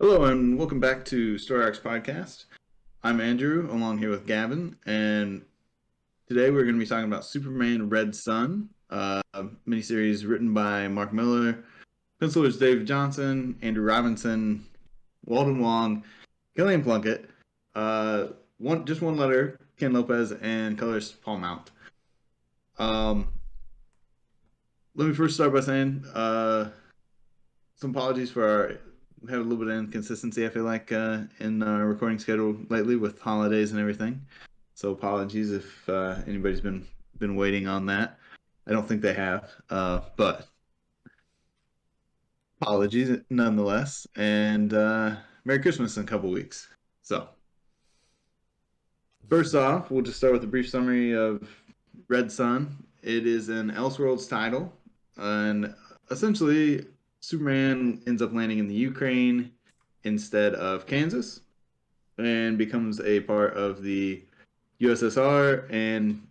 Hello and welcome back to Story Arcs Podcast. I'm Andrew, along here with Gavin, and today we're going to be talking about Superman Red Sun, a miniseries written by Mark Miller, pencilers Dave Johnson, Andrew Robinson, Walden Wong, Killian Plunkett, just one letter, Ken Lopez, and colors Paul Mount. Um, Let me first start by saying some apologies for our we had a little bit of inconsistency. I feel like in our recording schedule lately with holidays and everything. So apologies if anybody's been waiting on that. I don't think they have, but apologies nonetheless. And Merry Christmas in a couple weeks. So first off, we'll just start with a brief summary of Red Sun. It is an Elseworlds title, and essentially Superman ends up landing in the Ukraine instead of Kansas, and becomes a part of the USSR and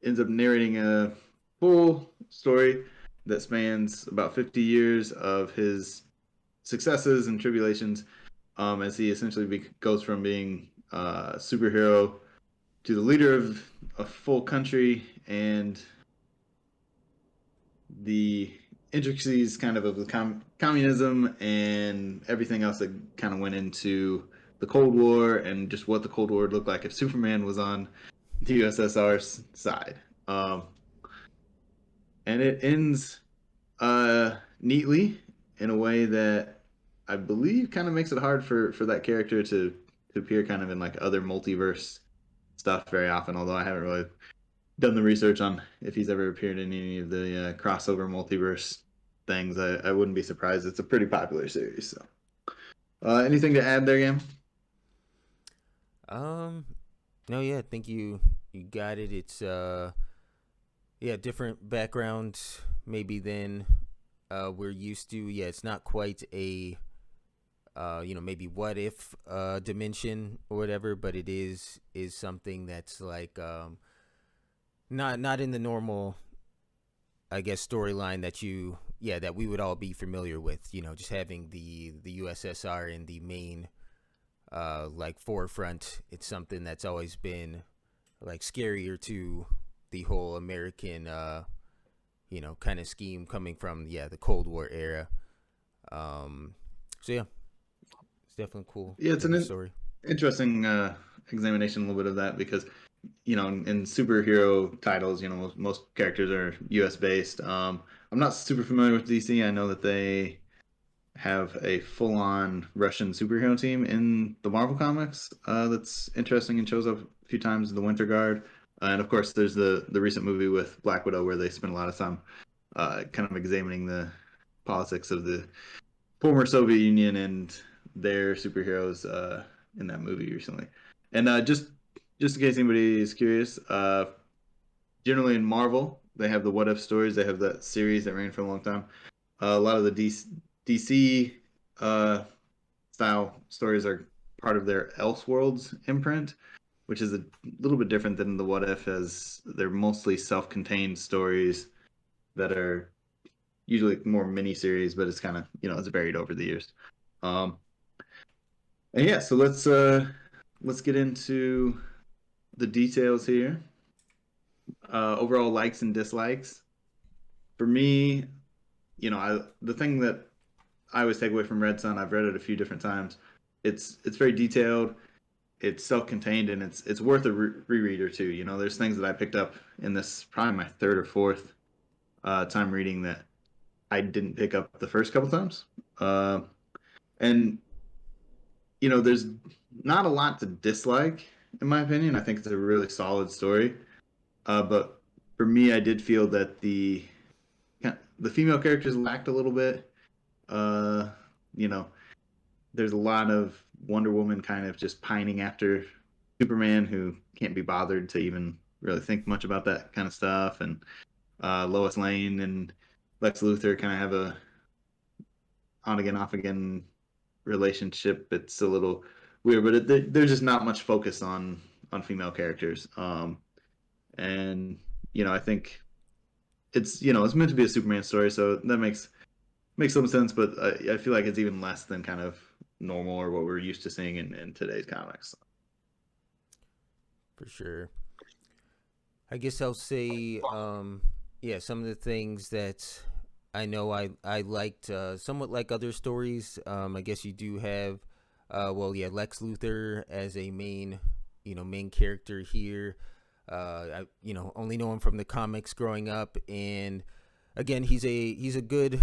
ends up narrating a full story that spans about 50 years of his successes and tribulations as he essentially goes from being a superhero to the leader of a full country and the intricacies kind of the communism and everything else that kind of went into the Cold War and just what the Cold War would look like if Superman was on the USSR's side. And it ends neatly in a way that I believe kind of makes it hard for that character to appear kind of in like other multiverse stuff very often. Although I haven't really done the research on if he's ever appeared in any of the crossover multiverse things. I wouldn't be surprised. It's a pretty popular series. So, anything to add there, Gam? Um, no, yeah, I think you got it. It's yeah, different background maybe than we're used to. Yeah, it's not quite a maybe what if dimension or whatever, but it is something that's like not in the normal, I guess, storyline that that we would all be familiar with. Just having the USSR in the main like forefront. It's something that's always been like scarier to the whole American kind of scheme coming from the Cold War era. Um, so yeah, it's definitely cool, Yeah, it's an different story. interesting examination a little bit of that because in superhero titles, most characters are U.S. based. I'm not super familiar with DC. I know that they have a full-on Russian superhero team in the Marvel comics that's interesting and shows up a few times in the Winter Guard. And of course, there's the recent movie with Black Widow where they spend a lot of time kind of examining the politics of the former Soviet Union and their superheroes in that movie recently. And just in case anybody is curious, generally in Marvel, they have the What If stories. They have that series that ran for a long time. A lot of the DC uh, style stories are part of their Elseworlds imprint, which is a little bit different than the What If, as they're mostly self-contained stories that are usually more mini-series, but it's kind of it's varied over the years. Um, and yeah, so let's get into the details here. Overall likes and dislikes. For me, the thing that I always take away from Red Sun, I've read it a few different times. It's very detailed, it's self-contained, and it's worth a reread or two. There's things that I picked up in this probably my third or fourth time reading that I didn't pick up the first couple times. And there's not a lot to dislike in my opinion. I think it's a really solid story. But for me, I did feel that the female characters lacked a little bit. Uh, you know, there's a lot of Wonder Woman kind of just pining after Superman, who can't be bothered to even really think much about that kind of stuff, and Lois Lane and Lex Luthor kind of have a on again, off again relationship. It's a little weird, but there's just not much focus on female characters. And I think it's meant to be a Superman story, so that makes some sense. But I feel like it's even less than kind of normal or what we're used to seeing in today's comics. For sure. I guess I'll say, yeah, some of the things that I know I liked, somewhat like other stories. I guess you do have, well, yeah, Lex Luthor as a main, main character here. I, only know him from the comics growing up, and again, he's a good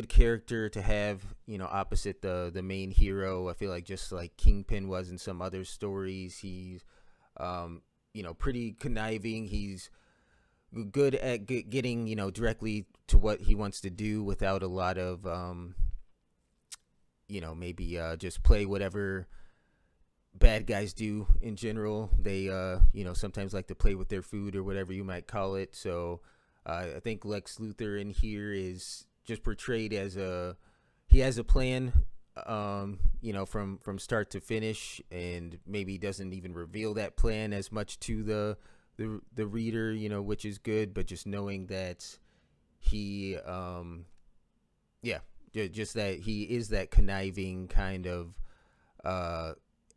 character to have, opposite the main hero. I feel like just like Kingpin was in some other stories, he's um, pretty conniving. He's good at getting, directly to what he wants to do without a lot of, maybe just play whatever bad guys do in general. They, sometimes like to play with their food or whatever you might call it. So I think Lex Luthor in here is just portrayed as he has a plan, from start to finish, and maybe doesn't even reveal that plan as much to the reader, which is good. But just knowing that he, yeah, just that he is that conniving kind of, uh,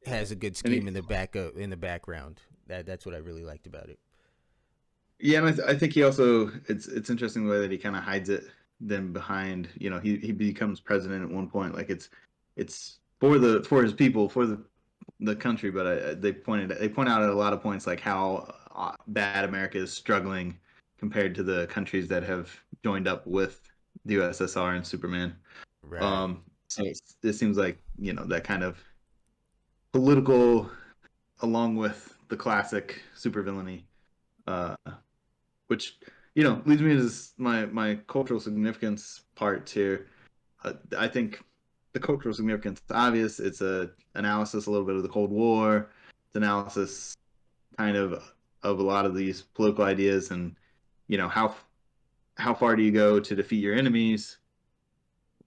has a good And scheme in the background. That's what I really liked about it. yeah, and I think he also it's interesting the way that he kind of hides it then behind. He becomes president at one point. Like it's for his people, for the country. But they point out at a lot of points like how bad America is struggling compared to the countries that have joined up with the USSR and Superman. Right. So it seems like that kind of political, along with the classic supervillainy, uh, which leads me to my cultural significance part here. I think the cultural significance is obvious. It's a analysis a little bit of the Cold War. It's analysis kind of a lot of these political ideas, and how far do you go to defeat your enemies,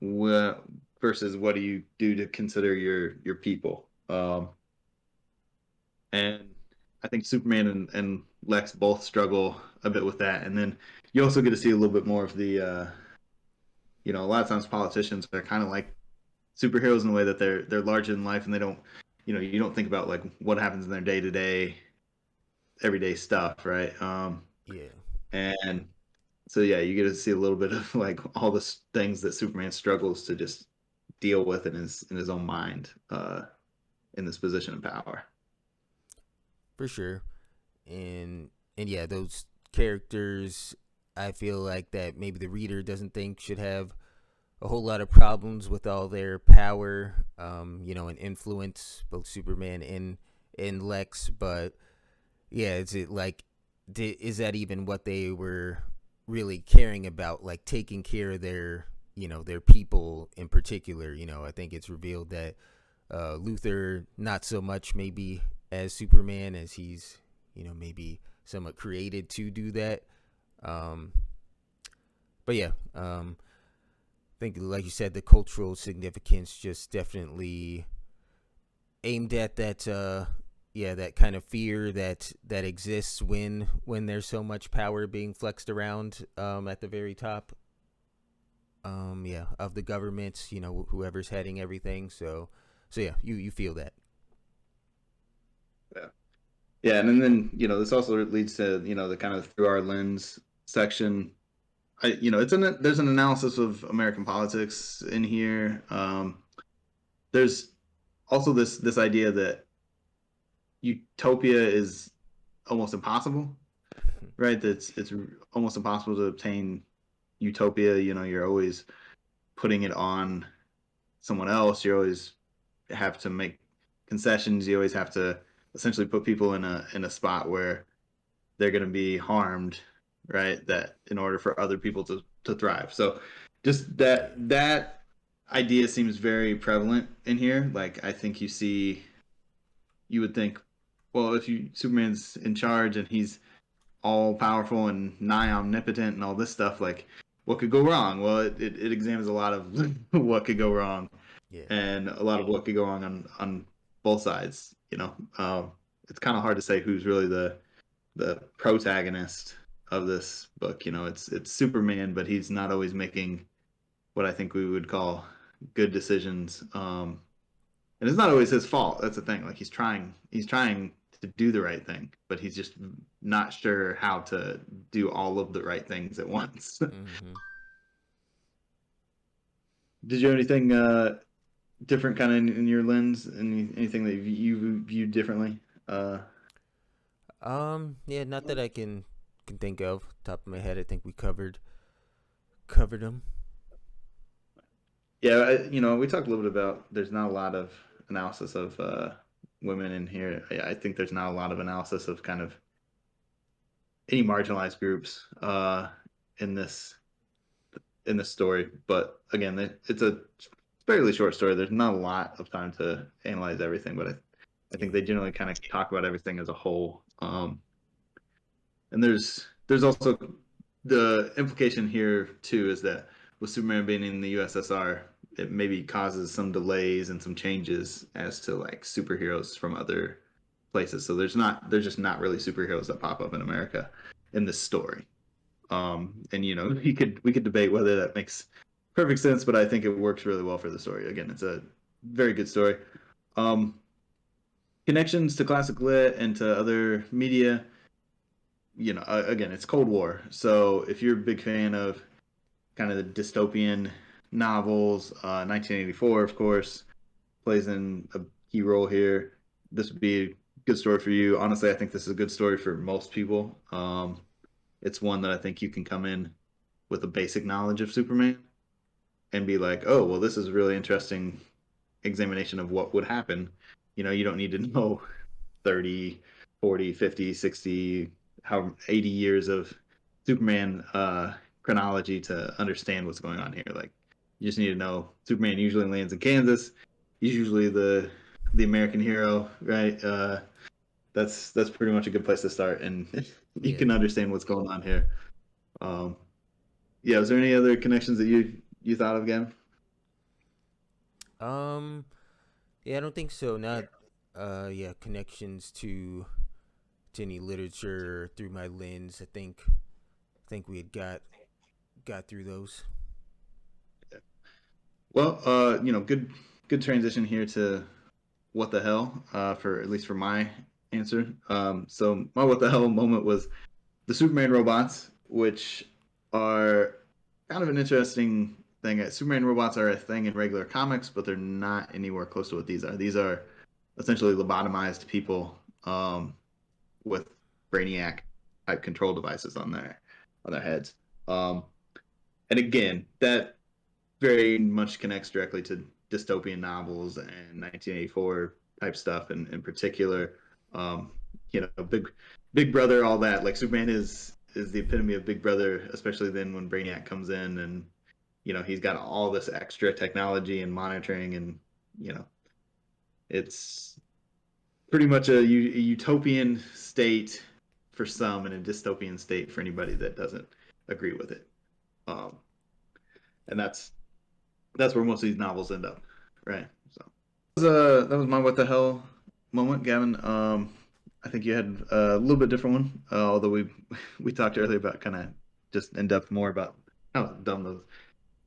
wh- versus what do you do to consider your people. And I think Superman and Lex both struggle a bit with that. And then you also get to see a little bit more of the, a lot of times politicians are kind of like superheroes in the way that they're larger than life, and they don't, you don't think about like what happens in their day to day, everyday stuff, right? Yeah. And so yeah, you get to see a little bit of like all the things that Superman struggles to just deal with in his own mind, in this position of power. For sure. And yeah, those characters, I feel like that maybe the reader doesn't think should have a whole lot of problems with all their power, and influence, both Superman and Lex. But yeah, is it like, is that even what they were really caring about? Like taking care of their people in particular. I think it's revealed that Luther not so much maybe as Superman, as he's maybe somewhat created to do that. Um, but yeah, I think like you said, the cultural significance just definitely aimed at that. Yeah, that kind of fear that exists when there's so much power being flexed around, at the very top. Yeah, of the government, whoever's heading everything. So yeah, you feel that. Yeah. Yeah, and then this also leads to the kind of through our lens section. There's an analysis of American politics in here. There's also this idea that utopia is almost impossible, right? That it's almost impossible to obtain utopia. You're always putting it on someone else. You always have to make concessions. You always have to essentially put people in a spot where they're going to be harmed, right? That in order for other people to thrive. So just that idea seems very prevalent in here. Like I think you would think, well, if Superman's in charge and he's all powerful and nigh omnipotent and all this stuff, like what could go wrong? Well, it examines a lot of what could go wrong, Yeah, and a lot of what could go wrong on both sides. It's kind of hard to say who's really the protagonist of this book. It's Superman, but he's not always making what I think we would call good decisions. And it's not always his fault. That's the thing. Like he's trying to do the right thing, but he's just not sure how to do all of the right things at once. Mm-hmm. Did you have anything different kind of in your lens? Anything that you viewed differently? Uh, Yeah, not that I can think of top of my head. I think we covered them. yeah, we talked a little bit about there's not a lot of analysis of women in here. I think there's not a lot of analysis of kind of any marginalized groups in this in this story. But again, it's a fairly short story. There's not a lot of time to analyze everything, but I think Yeah. they generally kind of talk about everything as a whole. And there's also the implication here too is that with Superman being in the USSR, it maybe causes some delays and some changes as to like superheroes from other places. So there's just not really superheroes that pop up in America in this story. And we could debate whether that makes perfect sense, but I think it works really well for the story. Again, it's a very good story. Um, Connections to classic lit and to other media. Again, it's Cold War. So if you're a big fan of kind of the dystopian novels, 1984, of course, plays in a key role here. This would be a good story for you. Honestly, I think this is a good story for most people. It's one that I think you can come in with a basic knowledge of Superman and be like, oh, well, this is a really interesting examination of what would happen. You don't need to know 30, 40, 50, 60, how 80 years of Superman chronology to understand what's going on here. Like, you just need to know Superman usually lands in Kansas. He's usually the American hero, right? That's pretty much a good place to start, and you Yeah. can understand what's going on here. Um, yeah, is there any other connections that you thought of, Gavin? Um. Yeah, I don't think so. Not. Yeah, connections to any literature through my lens. I think we had got through those. Well, good transition here to what the hell, for at least for my answer. So my what the hell moment was the Superman robots, which are kind of an interesting thing. Superman robots are a thing in regular comics, but they're not anywhere close to what these are. These are essentially lobotomized people with Brainiac type control devices on their heads. Um, and again, that very much connects directly to dystopian novels and 1984 type stuff, and in particular, um, Big Brother, all that. Like Superman is the epitome of Big Brother, especially then when Brainiac comes in and he's got all this extra technology and monitoring, and you know it's pretty much a utopian state for some and a dystopian state for anybody that doesn't agree with it. Um, and that's where most of these novels end up, right? So that was my what the hell moment, Gavin. I think you had a little bit different one, although we talked earlier about kind of just in depth more about how dumb those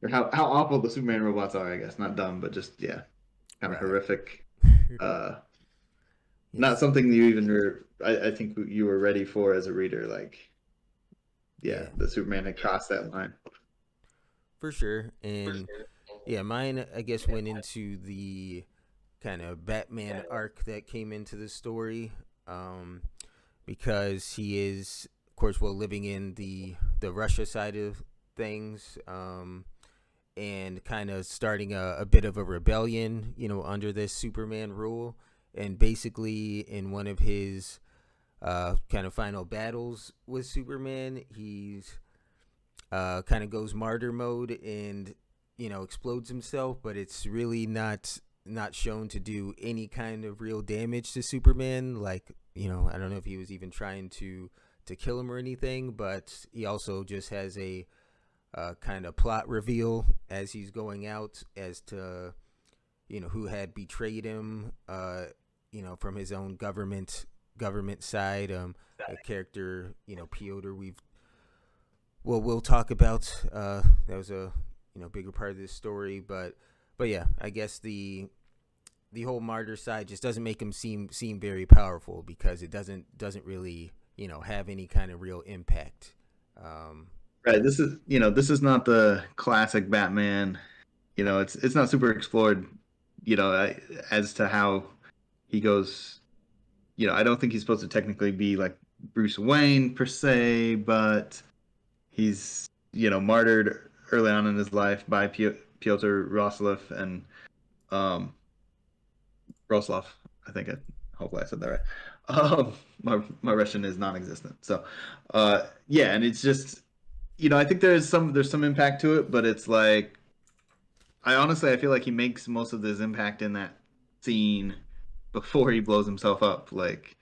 or how awful the Superman robots are. I guess not dumb, but just yeah, kind of Right. horrific. Uh, Not Yes. something you even were. I think you were ready for as a reader. Like yeah, Yeah. the Superman had crossed that line. For sure. And yeah, mine I guess went into the kind of Batman arc that came into the story. Um, because he is, of course, well, living in the Russia side of things, and kind of starting a bit of a rebellion, under this Superman rule, and basically in one of his kind of final battles with Superman, he's kind of goes martyr mode and explodes himself, but it's really not shown to do any kind of real damage to Superman. Like, I don't know if he was even trying to kill him or anything, but he also just has a kind of plot reveal as he's going out as to who had betrayed him, from his own government side. A character, Piotr, we'll talk about. That was a bigger part of this story, but yeah, I guess the whole martyr side just doesn't make him seem very powerful, because it doesn't really, have any kind of real impact. Um, Right. This is not the classic Batman. It's not super explored, as to how he goes. I don't think he's supposed to technically be like Bruce Wayne per se, but he's, martyred early on in his life by Piotr Roslov and um, Roslov. I think hopefully I said that right. My Russian is non-existent. So, yeah, and it's just, I think there's some impact to it, but it's like I feel like he makes most of his impact in that scene before he blows himself up. Like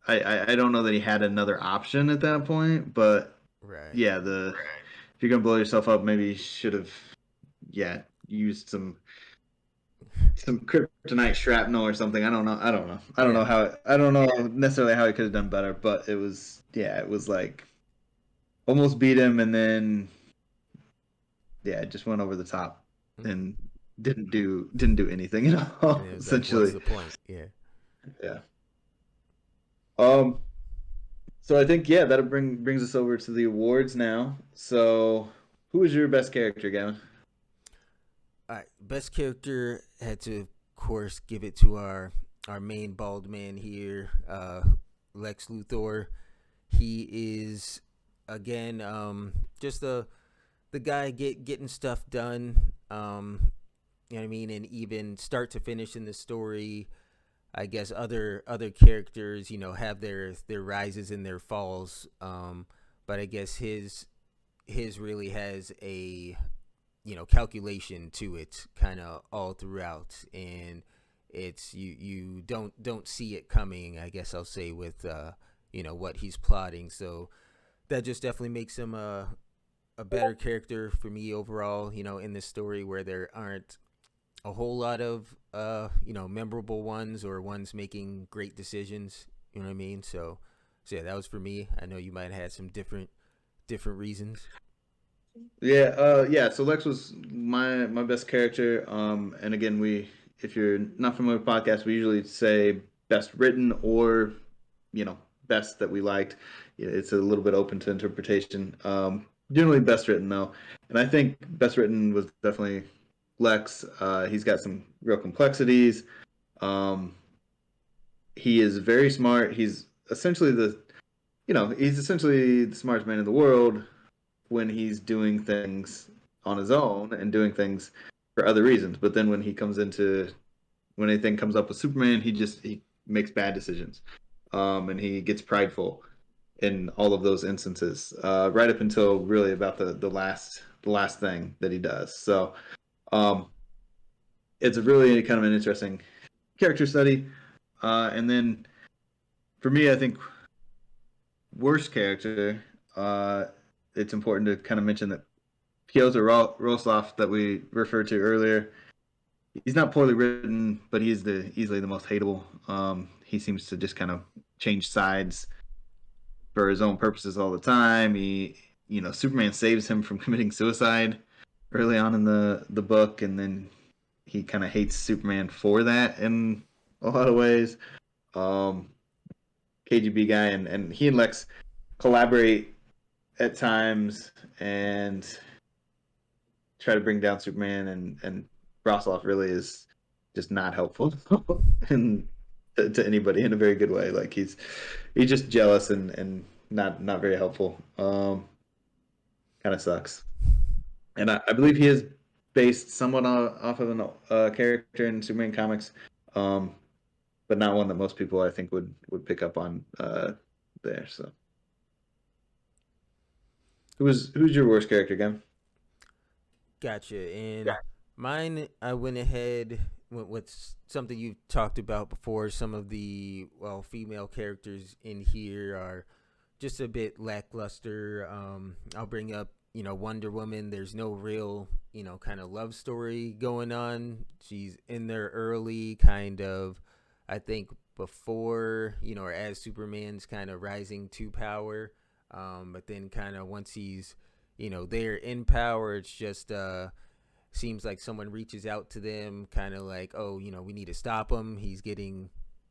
I don't know that he had another option at that point, but right. yeah, the if you're gonna blow yourself up, maybe you should have, yeah, used some kryptonite shrapnel or something. I don't know. Yeah. I don't know necessarily how he could have done better, but it was like almost beat him, and then yeah, it just went over the top Hmm. and didn't do anything at And all it was like, what's essentially. the point? Yeah. Yeah. Um. So I think, yeah, that brings us over to the awards now. So who is your best character, Gavin? All right. Best character, had to, of course, give it to our main bald man here, Lex Luthor. He is, again, just the guy getting stuff done. You know what I mean, and even start to finish in the story. I guess other characters, have their rises and their falls. But I guess his really has a, calculation to it, kind of all throughout, and it's you don't see it coming, I guess I'll say, with what he's plotting. So that just definitely makes him a better character for me overall, in this story, where there aren't a whole lot of memorable ones, or ones making great decisions. You know what I mean? So yeah, that was for me. I know you might have had some different reasons. Yeah, yeah. So Lex was my best character. And again, if you're not familiar with podcasts, we usually say best written or, you know, best that we liked. Yeah, it's a little bit open to interpretation. Generally best written though, and I think best written was definitely Lex. He's got some real complexities. Um, he is very smart. He's essentially the smartest man in the world when he's doing things on his own and doing things for other reasons. But then when anything comes up with Superman, he makes bad decisions, and he gets prideful in all of those instances, right up until really about the last thing that he does. So um, it's a really kind of an interesting character study. And then for me, I think worst character. Uh, it's important to kind of mention that Pyotr Roslov that we referred to earlier. He's not poorly written, but he's easily the most hateable. He seems to just kind of change sides for his own purposes all the time. Superman saves him from committing suicide early on in the book, and then he kind of hates Superman for that in a lot of ways. Um, KGB guy, and he and Lex collaborate at times and try to bring down Superman, and Brosloff really is just not helpful and to anybody in a very good way. Like he's just jealous and not very helpful. Kind of sucks. And I believe he is based somewhat off of a character in Superman comics, um, but not one that most people I think would pick up on there. So who's your worst character again? Gotcha. And mine, I went ahead with something you talked about before. Some of the, well, female characters in here are just a bit lackluster. I'll bring up, Wonder Woman. There's no real, kind of love story going on. She's in there early, kind of, I think, before, or as Superman's kind of rising to power. But then kind of once he's, there in power, it's just seems like someone reaches out to them, kind of like, oh, we need to stop him. He's getting,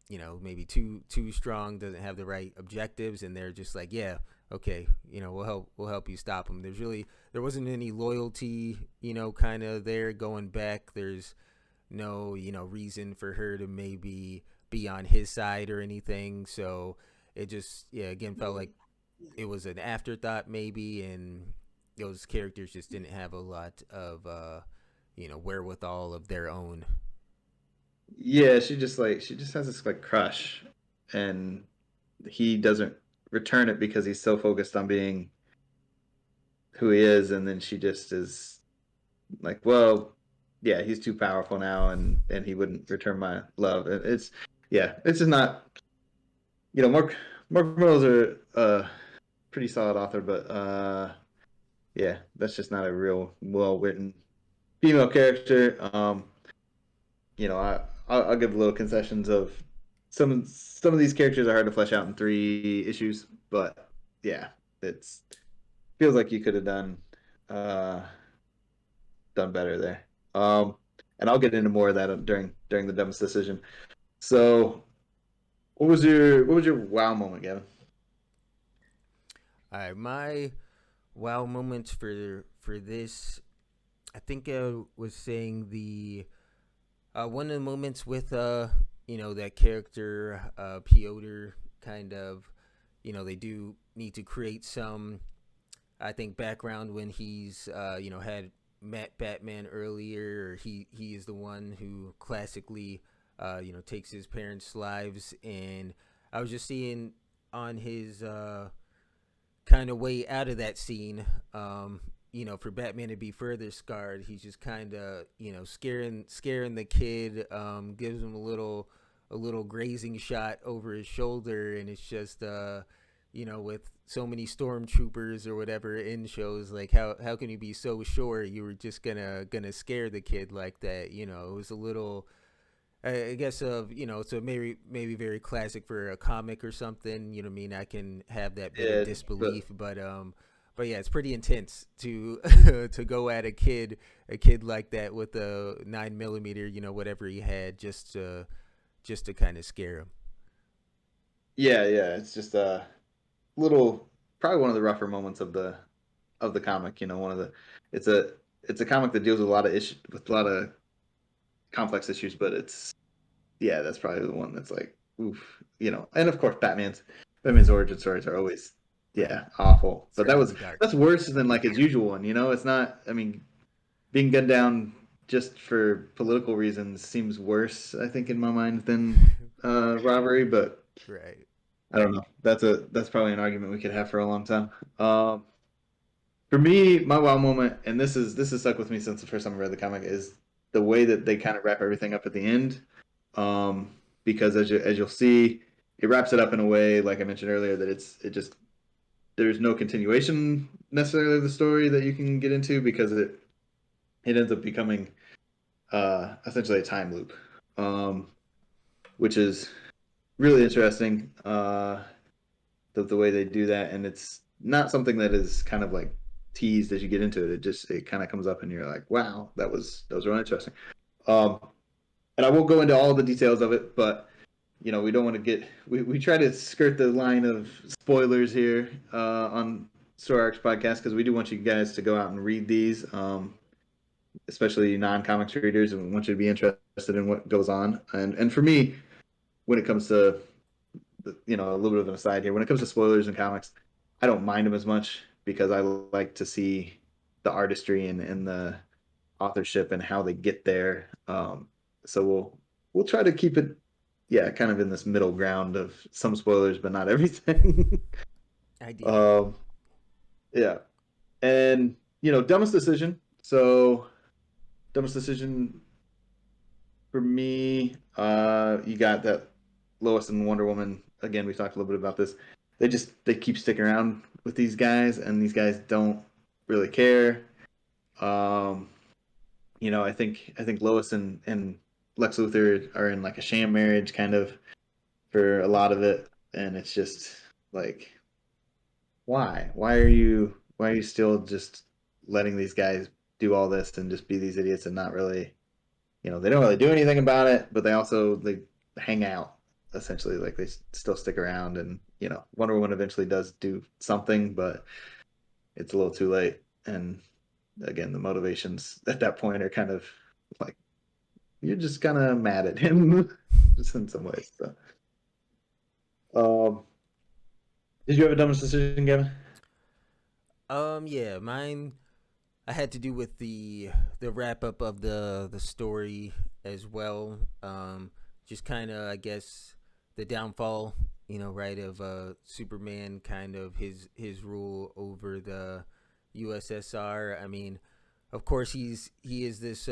maybe too strong, doesn't have the right objectives, and they're just like, yeah, okay, we'll help you stop him. There wasn't any loyalty, kind of there going back. There's no, reason for her to maybe be on his side or anything. So it just, yeah, again, felt like it was an afterthought maybe, and those characters just didn't have a lot of wherewithal of their own. Yeah, she just has this like crush, and he doesn't return it because he's so focused on being who he is, and then she just is like, well, yeah, he's too powerful now, and he wouldn't return my love. It's yeah, it's just not. Mark Mills are pretty solid author, but yeah, that's just not a real well written female character. I'll give little concessions of some of these characters are hard to flesh out in 3 issues, but yeah, it's feels like you could have uh done better there. And I'll get into more of that during the dumbest decision. So, what was your wow moment, Gavin? All right, my wow moments for this, I think I was saying the one of the moments with that character Piotr, kind of, they do need to create some, I think, background when he's had met Batman earlier. He is the one who classically takes his parents' lives, and I was just seeing on his kind of way out of that scene. For Batman to be further scarred, he's just kind of scaring the kid. Gives him a little grazing shot over his shoulder, and it's just with so many stormtroopers or whatever in shows, like how can you be so sure you were just gonna scare the kid like that? It was a little, I guess, it's a maybe very classic for a comic or something. You know what I mean? I can have that bit of Yeah, but disbelief, but yeah, it's pretty intense to to go at a kid like that with a 9 millimeter, whatever he had, just to kind of scare him. yeah, it's just a little, probably one of the rougher moments of the comic. One of the it's a it's a comic that deals with a lot of issues, with a lot of complex issues, but it's yeah, that's probably the one that's like oof. And of course Batman's origin stories are always Right. yeah, awful. It's But crazy dark. that's worse than like his usual one. It's not. I mean, being gunned down just for political reasons seems worse, I think, in my mind than robbery. But Right. I don't know. That's probably an argument we could have for a long time. Um, for me, my wow moment, and this is stuck with me since the first time I read the comic, is the way that they kind of wrap everything up at the end. Um, because as you'll see, it wraps it up in a way, like I mentioned earlier, that it just there's no continuation necessarily of the story that you can get into because it ends up becoming essentially a time loop, um, which is really interesting. The way they do that, and it's not something that is kind of like teased as you get into it. It kind of comes up, and you're like, wow, that was really interesting. Um, and I won't go into all the details of it, but we don't want to we try to skirt the line of spoilers here on Story Arcs podcast because we do want you guys to go out and read these, especially non-comics readers, and we want you to be interested in what goes on. And for me, when it comes to a little bit of an aside here, when it comes to spoilers in comics, I don't mind them as much because I like to see the artistry and the authorship and how they get there. So we'll try to keep it, yeah, kind of in this middle ground of some spoilers, but not everything. I dig it. um, yeah, and dumbest decision. So dumbest decision for me, you got that Lois and Wonder Woman. Again, we talked a little bit about this. They keep sticking around with these guys, and these guys don't really care. Um, I think Lois and Lex Luthor are in like a sham marriage, kind of, for a lot of it, and it's just like, why are you still just letting these guys do all this and just be these idiots and not really, they don't really do anything about it, but they hang out essentially, like they still stick around, and Wonder Woman eventually does do something, but it's a little too late. And again, the motivations at that point are kind of like you're just kind of mad at him, just in some ways. So, did you have a dumbest decision, Gavin? Yeah, mine I had to do with the wrap up of the story as well. Just kind of, I guess, the downfall, right, of Superman, kind of his rule over the USSR. I mean, of course he is this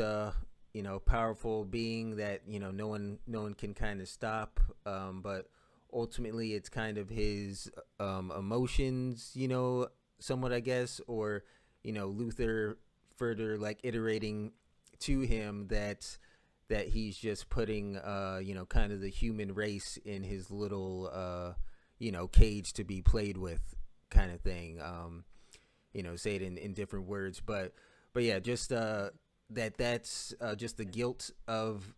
powerful being that no one can kind of stop. But ultimately, it's kind of his emotions, somewhat, I guess, or Luther further like iterating to him that he's just putting kind of the human race in his little cage to be played with, kind of thing. Say it in different words, but yeah, just that's just the guilt of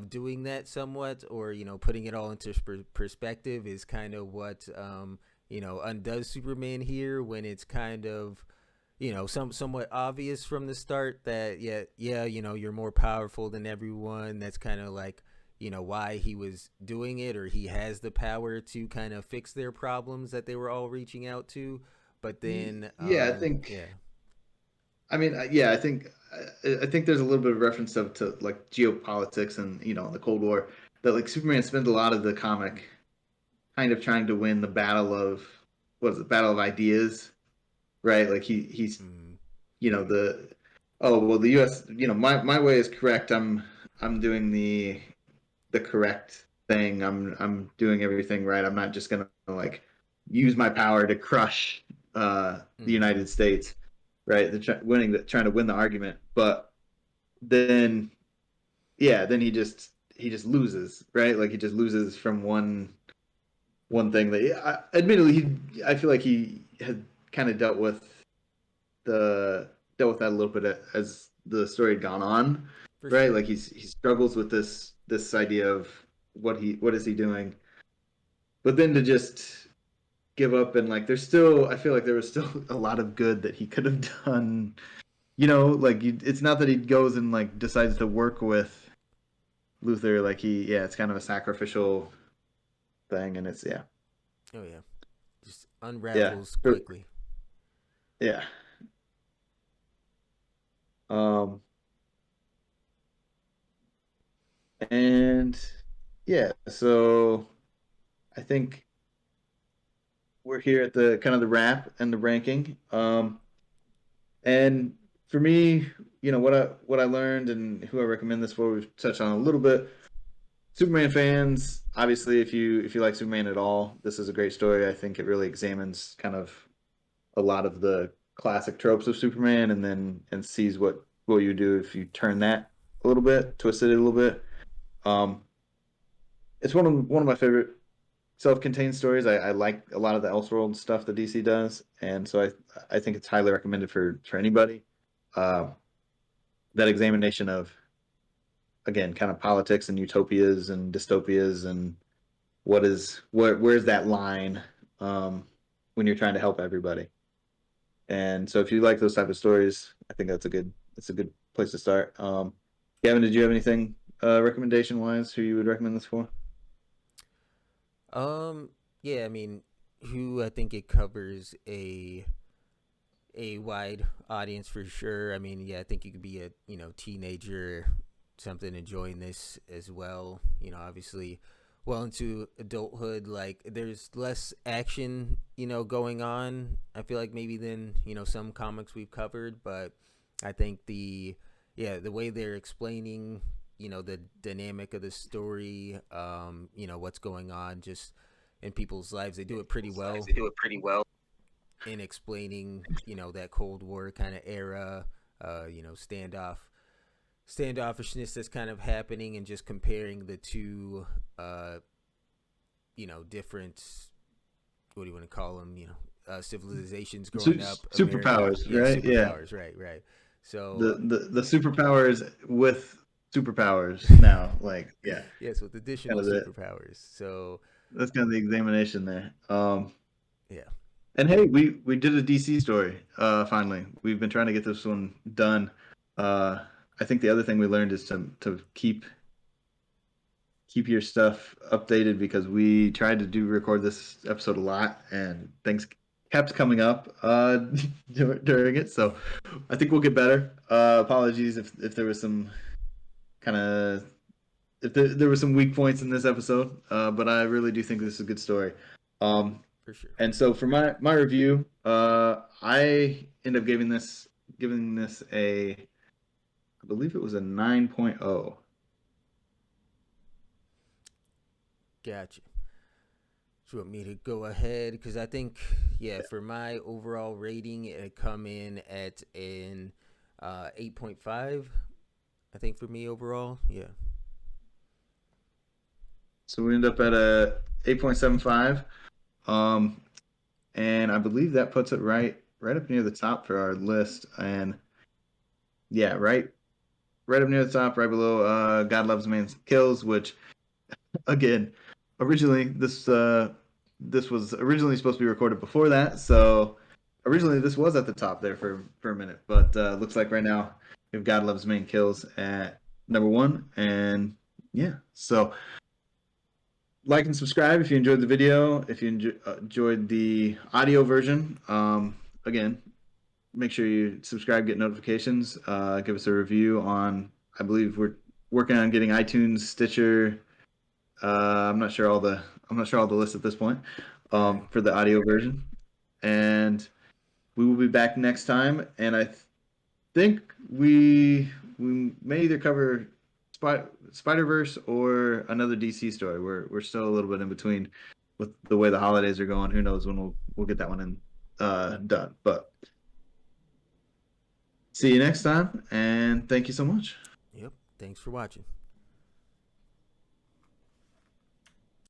doing that somewhat, or putting it all into perspective is kind of what undoes Superman here, when it's kind of somewhat obvious from the start that you're more powerful than everyone. That's kind of like why he was doing it, or he has the power to kind of fix their problems that they were all reaching out to. But then Yeah, I think. I mean, yeah, I think there's a little bit of reference to like geopolitics and the Cold War, that like Superman spends a lot of the comic kind of trying to win the battle of, what is it, battle of ideas, right? Like he's mm, the, oh well, the U.S. my way is correct. I'm doing the correct thing. I'm doing everything right. I'm not just gonna like use my power to crush the mm-hmm. United States, right? Trying to win the argument, but then then he just loses, right? Like he just loses from one thing that, admittedly, I feel like he had kind of the dealt with that a little bit as the story had gone on, For right? sure. Like he struggles with this idea of what is he doing, but then to just give up, and like I feel like there was still a lot of good that he could have done. Like it's not that he goes and like decides to work with Luther, like it's kind of a sacrificial thing, and it's Oh yeah, just yeah unravels quickly. yeah. Um, and so I think we're here at the kind of the wrap and the ranking. And for me, what I learned and who I recommend this for, we've touched on a little bit. Superman fans, obviously, if you like Superman at all, this is a great story. I think it really examines kind of a lot of the classic tropes of Superman, and sees what you do if you turn that a little bit, twist it a little bit. Um, it's one of my favorite self-contained stories. I like a lot of the Elseworld stuff that DC does, and so I think it's highly recommended for anybody. Uh, that examination of, again, kind of politics and utopias and dystopias, and where's that line, um, when you're trying to help everybody. And so if you like those type of stories, I think that's a good place to start. Gavin, did you have anything recommendation wise who you would recommend this for? Um, yeah, I mean, who I think it covers a wide audience for sure. I mean, yeah, I think you could be a teenager, something enjoying this as well. Obviously, well into adulthood, like there's less action, going on. I feel like maybe than some comics we've covered, but I think the way they're explaining the dynamic of the story, what's going on just in people's lives, they do it pretty well in explaining, that Cold War kind of era, standoffishness that's kind of happening, and just comparing the two, uh, different, what do you want to call them, civilizations growing up, America, Superpowers, yeah, right? Yeah. superpowers, right, right. So the superpowers with superpowers now. Like, yeah, yes, with kind additional of the superpowers. So that's kind of the examination there. yeah, And hey, we did a DC story. Finally, we've been trying to get this one done. Uh, I think the other thing we learned is to keep your stuff updated because we tried to do record this episode a lot and things kept coming up during it. So I think we'll get better. Apologies if there was some kind of if there were some weak points in this episode, but I really do think this is a good story. Um, for sure. and so for my review, I end up giving this a I believe it was a 9.0. Gotcha. So you want me to go ahead? Because I think, yeah, for my overall rating, it come in at an 8.5. I think for me overall, yeah. So we end up at a 8.75. Um, and I believe that puts it right up near the top for our list. And yeah, right up near the top, right below God Loves Man Kills, which again, originally this was originally supposed to be recorded before that, so originally this was at the top there for a minute, but looks like right now we have God Loves Man Kills at number one, and yeah, so like and subscribe if you enjoyed the video, if you enjoyed the audio version. Again, make sure you subscribe, get notifications, give us a review on. I believe we're working on getting iTunes, Stitcher. I'm not sure all the lists at this point Right. for the audio version, and we will be back next time. And I think we may either cover Spider Verse or another DC story. We're still a little bit in between with the way the holidays are going. Who knows when we'll get that one in done. But see you next time, and thank you so much. Yep. Thanks for watching.